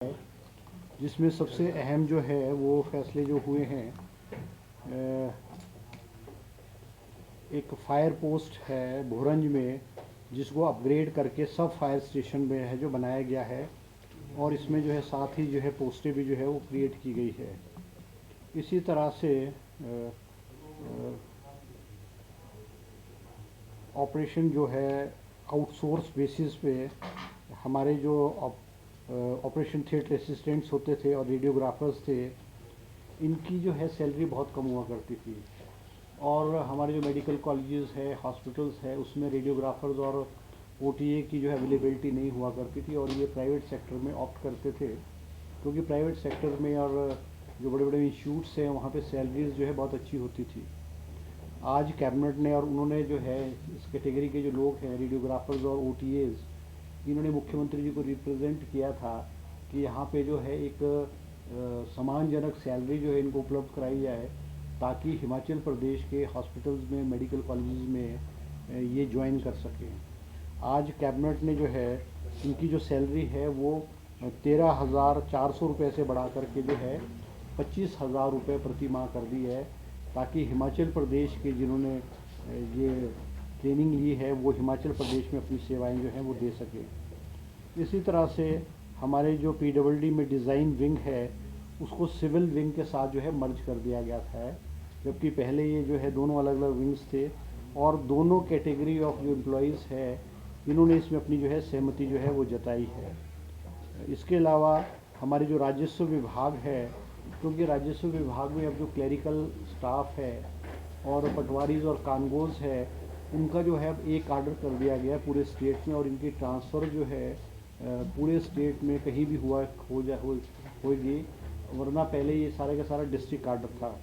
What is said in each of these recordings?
है, जिसमें सबसे अहम जो है वो फैसले जो हुए हैं। एक फायर पोस्ट है भोरंज में, जिसको अपग्रेड करके सब फायर स्टेशन में है जो बनाया गया है, और इसमें जो है साथ ही जो है पोस्टें भी जो है वो क्रिएट की गई है। इसी तरह से ऑपरेशन जो है आउटसोर्स बेसिस पे हमारे जो ऑपरेशन थिएटर असिस्टेंट्स होते थे और रेडियोग्राफर्स थे, इनकी जो है सैलरी बहुत कम हुआ करती थी। और हमारे जो मेडिकल कॉलेजेस है, हॉस्पिटल्स है, उसमें रेडियोग्राफर्स और ओटीए की जो है अवेलेबिलिटी नहीं हुआ करती थी, और ये प्राइवेट सेक्टर में ऑप्ट करते थे, क्योंकि प्राइवेट सेक्टर में और जो बड़े बड़े इंस्टीट्यूट्स हैं वहाँ पे सैलरीज जो है बहुत अच्छी होती थी। आज कैबिनेट ने और उन्होंने जो है इस कैटेगरी के जो लोग हैं रेडियोग्राफर्स और ओटीएज, इन्होंने मुख्यमंत्री जी को रिप्रेजेंट किया था कि यहाँ पे जो है एक सम्मानजनक सैलरी जो है इनको उपलब्ध कराई जाए, ताकि हिमाचल प्रदेश के हॉस्पिटल्स में, मेडिकल कॉलेजेस में ये ज्वाइन कर सकें। आज कैबिनेट ने जो है इनकी जो सैलरी है वो 13,400 रुपये से बढ़ा करके जो है 25,000 रुपये प्रति माह कर दी है, ताकि हिमाचल प्रदेश के जिन्होंने ये ट्रेनिंग ली है वो हिमाचल प्रदेश में अपनी सेवाएं जो हैं वो दे सकें। इसी तरह से हमारे जो पीडब्ल्यूडी में डिज़ाइन विंग है उसको सिविल विंग के साथ जो है मर्ज कर दिया गया था, जबकि पहले ये जो है दोनों अलग अलग विंग्स थे, और दोनों कैटेगरी ऑफ जो एम्प्लॉयज़ है इन्होंने इसमें अपनी जो है सहमति जो है वो जताई है। इसके अलावा हमारे जो राजस्व विभाग है, क्योंकि राजस्व विभाग में अब जो क्लरिकल स्टाफ है और पटवारीज और कानगोज है, उनका जो है अब एक आर्डर कर दिया गया है पूरे स्टेट में, और इनकी ट्रांसफ़र जो है पूरे स्टेट में कहीं भी होगी, वरना पहले ये सारे का सारा डिस्ट्रिक्ट आर्डर था।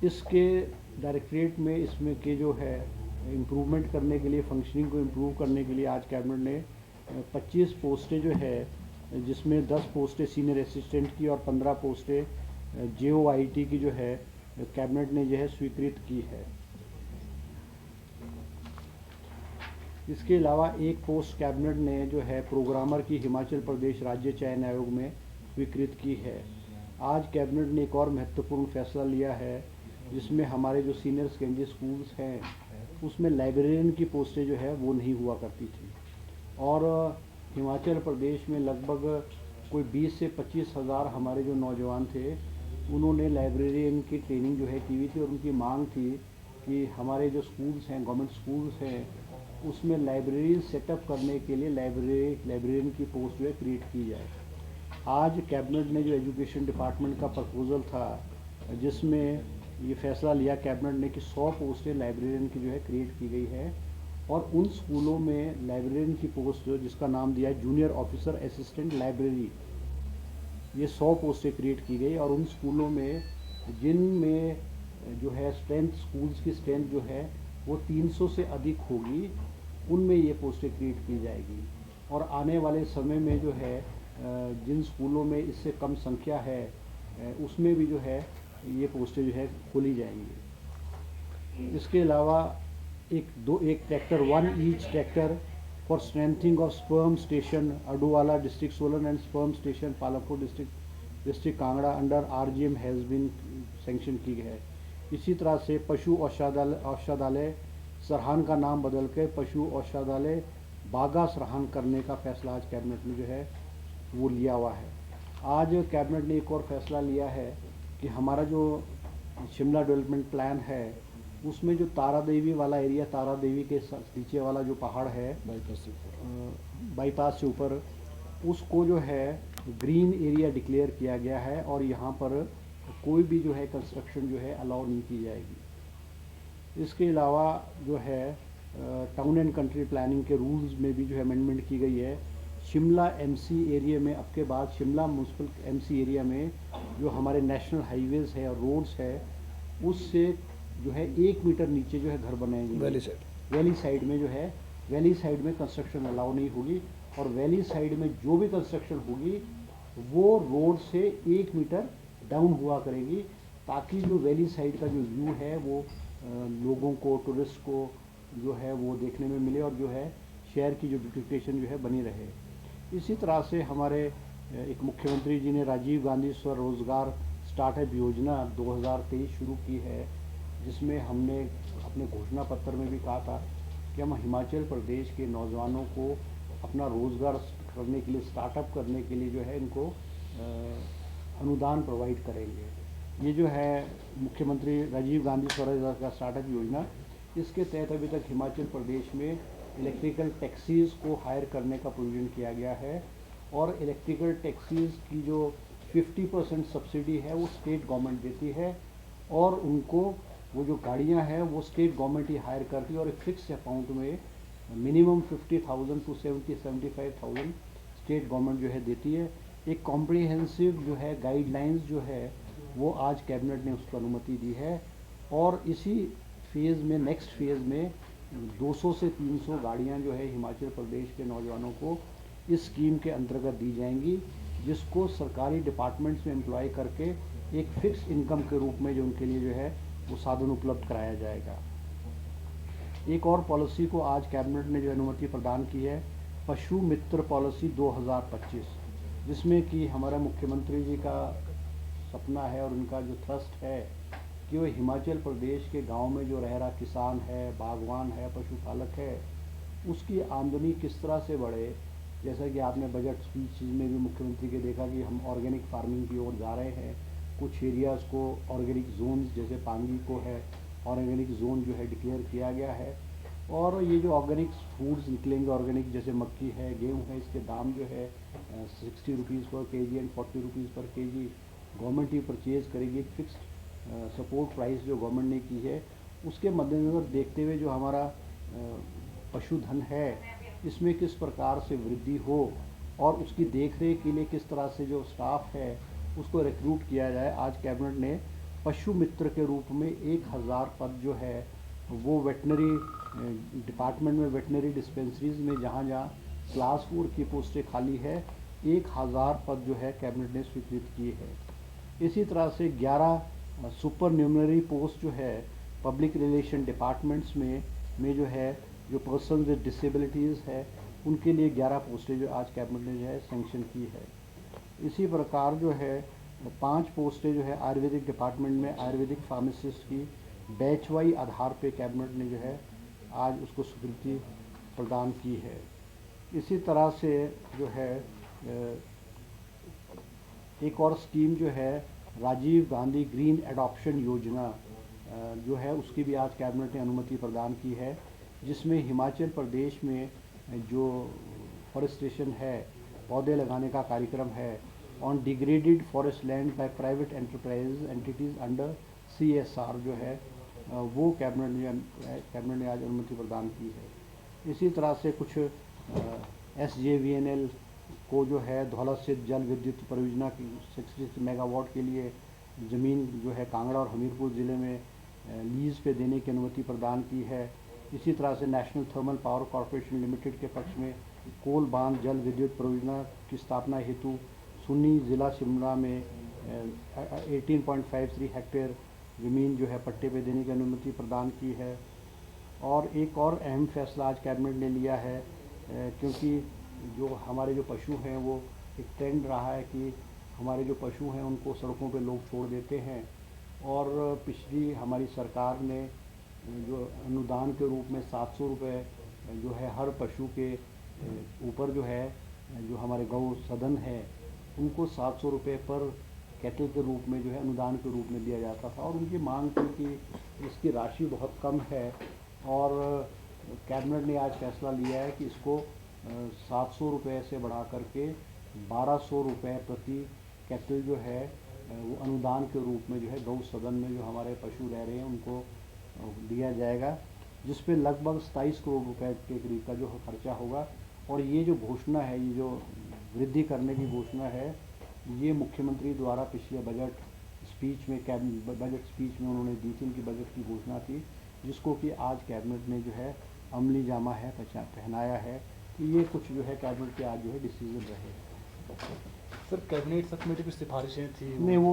इसके डायरेक्टरेट में इसमें के जो है इम्प्रूवमेंट करने के लिए, फंक्शनिंग को इम्प्रूव करने के लिए आज कैबिनेट ने 25 पोस्टें जो है, जिसमें 10 पोस्टें सीनियर असिस्टेंट की और 15 पोस्टें JOIT की जो है कैबिनेट ने जो है स्वीकृत की है। इसके अलावा एक पोस्ट कैबिनेट ने जो है प्रोग्रामर की हिमाचल प्रदेश राज्य चयन आयोग में स्वीकृत की है। आज कैबिनेट ने एक और महत्वपूर्ण फैसला लिया है, जिसमें हमारे जो सीनियर सेकेंडरी स्कूल्स हैं उसमें लाइब्रेरियन की पोस्टें जो है वो नहीं हुआ करती थी, और हिमाचल प्रदेश में लगभग कोई 20 से 25 हज़ार हमारे जो नौजवान थे उन्होंने लाइब्रेरियन की ट्रेनिंग जो है की हुई थी, और उनकी मांग थी कि हमारे जो स्कूल्स हैं, गवर्नमेंट स्कूल्स हैं, उसमें लाइब्रेरी सेटअप करने के लिए लाइब्रेरियन की पोस्ट जो है क्रिएट की जाए। आज कैबिनेट ने जो एजुकेशन डिपार्टमेंट का प्रपोज़ल था, जिसमें ये फैसला लिया कैबिनेट ने कि 100 पोस्टें लाइब्रेरियन की जो है क्रिएट की गई है, और उन स्कूलों में लाइब्रेरियन की पोस्ट जो जिसका नाम दिया है जूनियर ऑफिसर असिस्टेंट लाइब्रेरी, ये 100 पोस्टें क्रिएट की गई, और उन स्कूलों में जिनमें जो है स्ट्रेंथ, स्कूल्स की स्ट्रेंथ जो है वो 300 से अधिक होगी, उनमें ये पोस्टें क्रिएट की जाएगी। और आने वाले समय में जो है जिन स्कूलों में इससे कम संख्या है उसमें भी जो है ये पोस्टें जो है खोली जाएंगी। इसके अलावा एक tractor, 1 each tractor for strengthening of sperm station Aduwala district Solan and sperm station Palampur district Kangra under RGM has been sanction की है। इसी तरह से पशु औषधालय सरहान का नाम बदल के पशु औषधालय बागा सरहान करने का फैसला आज कैबिनेट में जो है वो लिया हुआ है। आज कैबिनेट ने एक और फैसला लिया है कि हमारा जो शिमला डेवलपमेंट प्लान है उसमें जो तारा देवी वाला एरिया, तारा देवी के नीचे वाला जो पहाड़ है बाईपास से ऊपर, उसको जो है ग्रीन एरिया डिक्लेयर किया गया है, और यहाँ पर कोई भी जो है कंस्ट्रक्शन जो है अलाउ नहीं की जाएगी। इसके अलावा जो है टाउन एंड कंट्री प्लानिंग के रूल्स में भी जो है अमेंडमेंट की गई है। शिमला MC एरिया में अब के बाद शिमला म्यूनसिपल MC एरिया में जो हमारे नेशनल हाईवेज़ है और रोड्स है, उससे जो है 1 मीटर नीचे जो है घर बनाएंगे। वैली साइड में जो है, वैली साइड में कंस्ट्रक्शन अलाउ नहीं होगी, और वैली साइड में जो भी कंस्ट्रक्शन होगी वो रोड से 1 मीटर डाउन हुआ करेगी, ताकि जो वैली साइड का जो व्यू है वो लोगों को, टूरिस्ट को जो है वो देखने में मिले, और जो है शहर की जो ब्यूटिफिकेशन जो है बनी रहे। इसी तरह से हमारे एक मुख्यमंत्री जी ने राजीव गांधी स्वरोजगार स्टार्टअप योजना 2023 शुरू की है, जिसमें हमने अपने घोषणा पत्र में भी कहा था कि हम हिमाचल प्रदेश के नौजवानों को अपना रोज़गार करने के लिए, स्टार्टअप करने के लिए जो है इनको अनुदान प्रोवाइड करेंगे। ये जो है मुख्यमंत्री राजीव गांधी स्वरोजगार स्टार्टअप योजना, इसके तहत अभी तक हिमाचल प्रदेश में इलेक्ट्रिकल टैक्सीज़ को हायर करने का प्रोविज़न किया गया है, और इलेक्ट्रिकल टैक्सीज़ की जो 50% सब्सिडी है वो स्टेट गवर्नमेंट देती है, और उनको वो जो गाड़ियां हैं वो स्टेट गवर्नमेंट ही हायर करती है, और एक फिक्स अमाउंट में मिनिमम 50,000 टू 75,000 स्टेट गवर्नमेंट जो है देती है। एक कॉम्प्रिहेंसिव जो है गाइडलाइंस जो है वो आज कैबिनेट ने उसको अनुमति दी है, और इसी फेज़ में, नेक्स्ट फेज़ में 200 से 300 गाड़ियां जो है हिमाचल प्रदेश के नौजवानों को इस स्कीम के अंतर्गत दी जाएंगी, जिसको सरकारी डिपार्टमेंट्स में एम्प्लॉय करके एक फिक्स इनकम के रूप में जो उनके लिए जो है वो साधन उपलब्ध कराया जाएगा। एक और पॉलिसी को आज कैबिनेट ने जो अनुमति प्रदान की है, पशु मित्र पॉलिसी 2025, जिसमें कि हमारा मुख्यमंत्री जी का सपना है और उनका जो थ्रस्ट है कि वो हिमाचल प्रदेश के गांव में जो रह रहा किसान है, बागवान है, पशुपालक है, उसकी आमदनी किस तरह से बढ़े। जैसा कि आपने बजट स्पीच में भी मुख्यमंत्री के देखा कि हम ऑर्गेनिक फार्मिंग की ओर जा रहे हैं, कुछ एरियाज़ को ऑर्गेनिक जोन्स, जैसे पांगी को है ऑर्गेनिक जोन जो है डिक्लेयर किया गया है, और ये जो ऑर्गेनिक फूड्स निकलेंगे, ऑर्गेनिक जैसे मक्की है, गेहूँ है, इसके दाम जो है 60 रुपीज़ पर केजी एंड 40 रुपीज़ पर केजी गवर्नमेंट ही परचेज़ करेगी। एक फिक्स्ड सपोर्ट प्राइस जो गवर्नमेंट ने की है, उसके मद्देनज़र देखते हुए जो हमारा पशुधन है इसमें किस प्रकार से वृद्धि हो, और उसकी देखरेख के लिए किस तरह से जो स्टाफ है उसको रिक्रूट किया जाए। आज कैबिनेट ने पशु मित्र के रूप में 1000 पद जो है वो वेटनरी डिपार्टमेंट में, वेटनरी डिस्पेंसरीज में जहाँ जहाँ क्लास 4 की पोस्टें खाली है, 1000 पद जो है कैबिनेट ने स्वीकृत किए हैं। इसी तरह से 11 सुपर न्यूमररी पोस्ट जो है पब्लिक रिलेशन डिपार्टमेंट्स में जो है, जो पर्सन विद डिसेबिलिटीज़ है उनके लिए 11 पोस्टें जो आज कैबिनेट ने जो है सेंक्शन की है। इसी प्रकार जो है 5 पोस्टें जो है आयुर्वेदिक डिपार्टमेंट में आयुर्वेदिक फार्मासिस्ट की बैच वाई आधार पे कैबिनेट ने जो है आज उसको स्वीकृति प्रदान की है। इसी तरह से जो है एक और स्कीम जो है राजीव गांधी ग्रीन एडॉप्शन योजना जो है उसकी भी आज कैबिनेट ने अनुमति प्रदान की है, जिसमें हिमाचल प्रदेश में जो फॉरेस्टेशन है, पौधे लगाने का कार्यक्रम है on degraded forest land by private enterprise entities under CSR जो है वो कैबिनेट ने आज अनुमति प्रदान की है। इसी तरह से कुछ SJVNL को जो है धौला स्थित जल विद्युत परियोजना की 66 मेगावाट के लिए ज़मीन जो है कांगड़ा और हमीरपुर ज़िले में लीज़ पे देने की अनुमति प्रदान की है। इसी तरह से national thermal power corporation limited के पक्ष में कोल बांध जल विद्युत परियोजना की स्थापना हेतु सुन्नी ज़िला शिमला में 18.53 हेक्टेयर ज़मीन जो है पट्टे पे देने की अनुमति प्रदान की है। और एक और अहम फैसला आज कैबिनेट ने लिया है, क्योंकि जो हमारे जो पशु हैं वो एक ट्रेंड रहा है कि हमारे जो पशु हैं उनको सड़कों पे लोग छोड़ देते हैं, और पिछली हमारी सरकार ने जो अनुदान के रूप में 700 रुपये जो है हर पशु के ऊपर जो है, जो हमारे गौ सदन है उनको 700 रुपये पर कैटल के रूप में जो है अनुदान के रूप में दिया जाता था, और उनकी मांग थी कि इसकी राशि बहुत कम है, और कैबिनेट ने आज फैसला लिया है कि इसको 700 रुपये से बढ़ा करके 1200 रुपये प्रति कैटल जो है वो अनुदान के रूप में जो है गौ सदन में जो हमारे पशु रह रहे हैं उनको दिया जाएगा, जिस पे लगभग 27 करोड़ रुपए के करीब का जो खर्चा होगा। और ये जो घोषणा है, ये जो वृद्धि करने की घोषणा है, ये मुख्यमंत्री द्वारा पिछले बजट स्पीच में उन्होंने दी थी, उनकी बजट की घोषणा थी, जिसको कि आज कैबिनेट ने जो है अमली जामा है पहनाया है। तो ये कुछ जो है कैबिनेट के आज जो है डिसीजन रहे। सर कैबिनेट सब कमेटी की सिफारिशें थी नहीं, वो